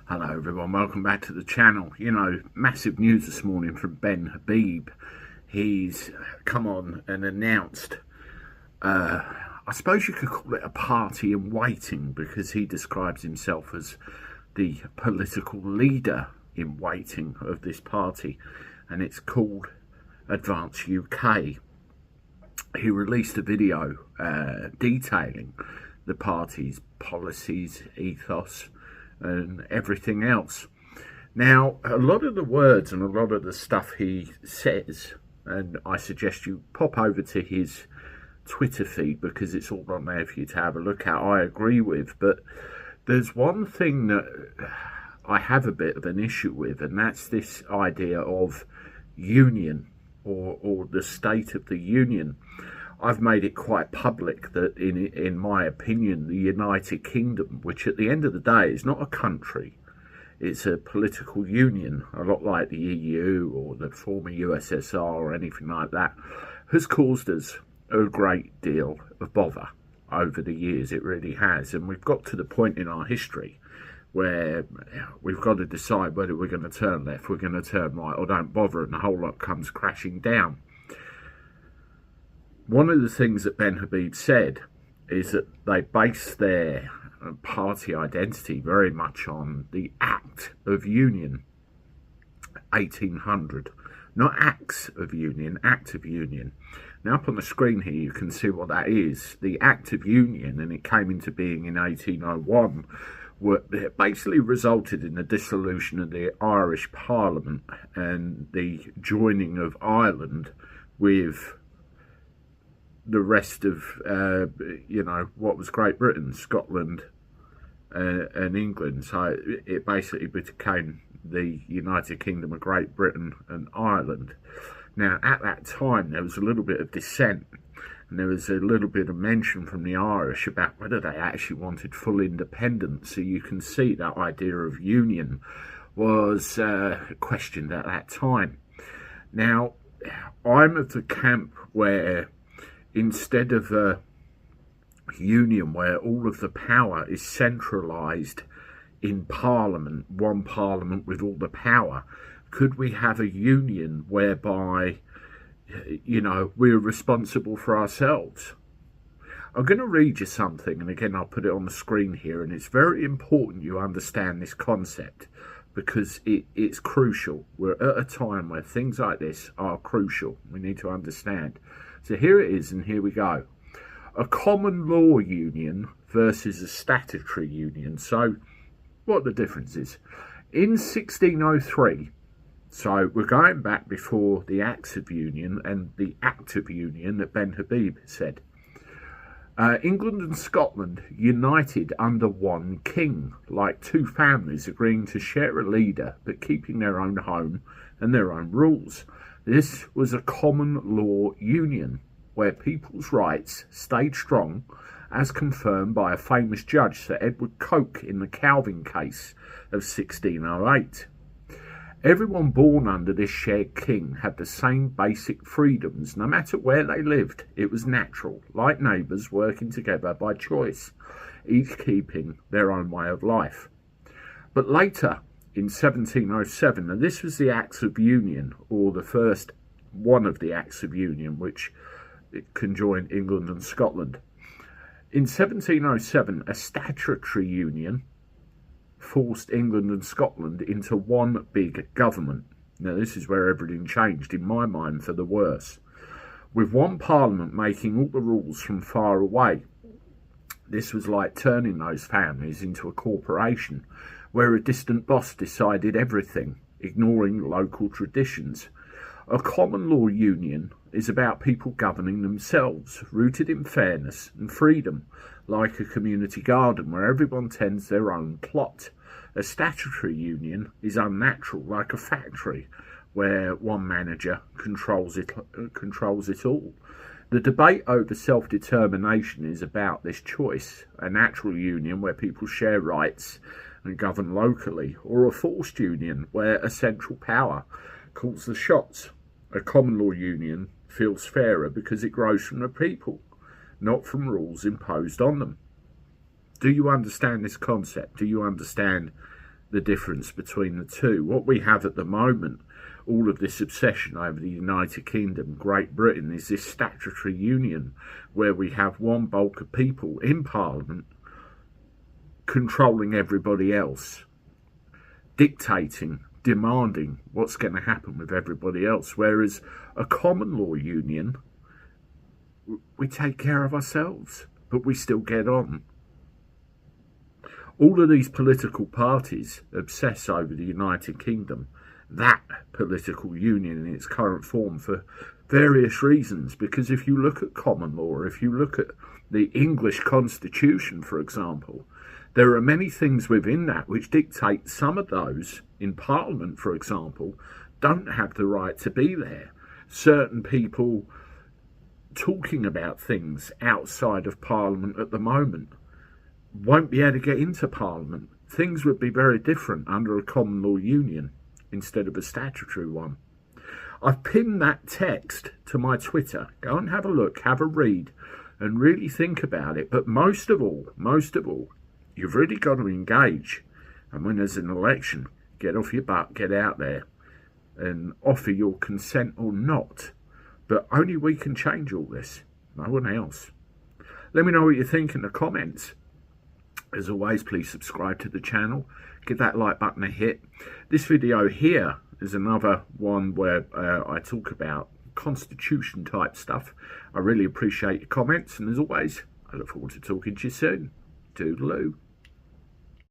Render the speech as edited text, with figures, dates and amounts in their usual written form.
Hello everyone, welcome back to the channel. Massive news this morning from Ben Habib. He's come on and announced, I suppose you could call it a party in waiting, because he describes himself as the political leader in waiting of this party, and it's called Advance UK. He released a video detailing the party's policies, ethos, and everything else. Now, a lot of the words and a lot of the stuff he says, and I suggest you pop over to his Twitter feed because it's all on there for you to have a look at, I agree with. But there's one thing that I have a bit of an issue with, and that's this idea of union or the state of the union. I've made it quite public that, in my opinion, the United Kingdom, which at the end of the day is not a country, it's a political union, a lot like the EU or the former USSR or anything like that, has caused us a great deal of bother over the years. It really has. And we've got to the point in our history where we've got to decide whether we're going to turn left, we're going to turn right, or don't bother, and the whole lot comes crashing down. One of the things that Ben Habib said is that they base their party identity very much on the Act of Union, 1800. Not Acts of Union, Act of Union. Now up on the screen here you can see what that is. The Act of Union, and it came into being in 1801, it basically resulted in the dissolution of the Irish Parliament and the joining of Ireland with the rest of, what was Great Britain, Scotland and England. So it basically became the United Kingdom of Great Britain and Ireland. Now, at that time, there was a little bit of dissent, and there was a little bit of mention from the Irish about whether they actually wanted full independence. So you can see that idea of union was questioned at that time. Now, I'm of the camp where instead of a union where all of the power is centralised in Parliament, one Parliament with all the power, could we have a union whereby, we're responsible for ourselves? I'm going to read you something, and again, I'll put it on the screen here, and it's very important you understand this concept because it's crucial. We're at a time where things like this are crucial. We need to understand. So here it is, and here we go. A common law union versus a statutory union. So what the difference is. In 1603, so we're going back before the Acts of Union and the Act of Union that Ben Habib said. England and Scotland united under one king, like two families agreeing to share a leader but keeping their own home and their own rules. This was a common law union where people's rights stayed strong, as confirmed by a famous judge, Sir Edward Coke, in the Calvin case of 1608. Everyone born under this shared king had the same basic freedoms, no matter where they lived. It was natural, like neighbours working together by choice, each keeping their own way of life. But later, in 1707, and this was the Acts of Union, or the first one of the Acts of Union, which conjoined England and Scotland. In 1707, a statutory union forced England and Scotland into one big government. Now, this is where everything changed, in my mind, for the worse, with one parliament making all the rules from far away. This was like turning those families into a corporation, where a distant boss decided everything, ignoring local traditions. A common law union is about people governing themselves, rooted in fairness and freedom, like a community garden where everyone tends their own plot. A statutory union is unnatural, like a factory where one manager controls it all. The debate over self-determination is about this choice: a natural union where people share rights and govern locally, or a forced union where a central power calls the shots. A common law union feels fairer because it grows from the people, not from rules imposed on them. Do you understand this concept? Do you understand the difference between the two. What we have at the moment, all of this obsession over the United Kingdom, Great Britain, is this statutory union where we have one bulk of people in Parliament controlling everybody else, dictating, demanding what's going to happen with everybody else. Whereas a common law union, we take care of ourselves, but we still get on. All of these political parties obsess over the United Kingdom, that political union in its current form, for various reasons. Because if you look at common law, if you look at the English Constitution, for example, there are many things within that which dictate some of those in Parliament, for example, don't have the right to be there. Certain people talking about things outside of Parliament at the moment won't be able to get into Parliament. Things would be very different under a common law union instead of a statutory one. I've pinned that text to my Twitter. Go and have a look, have a read, and really think about it. But most of all, you've really got to engage. And when there's an election, get off your butt, get out there and offer your consent or not. But only we can change all this, no one else. Let me know what you think in the comments. As always, please subscribe to the channel, give that like button a hit. This video here is another one where I talk about constitution type stuff. I really appreciate your comments, and as always, I look forward to talking to you soon. Toodaloo.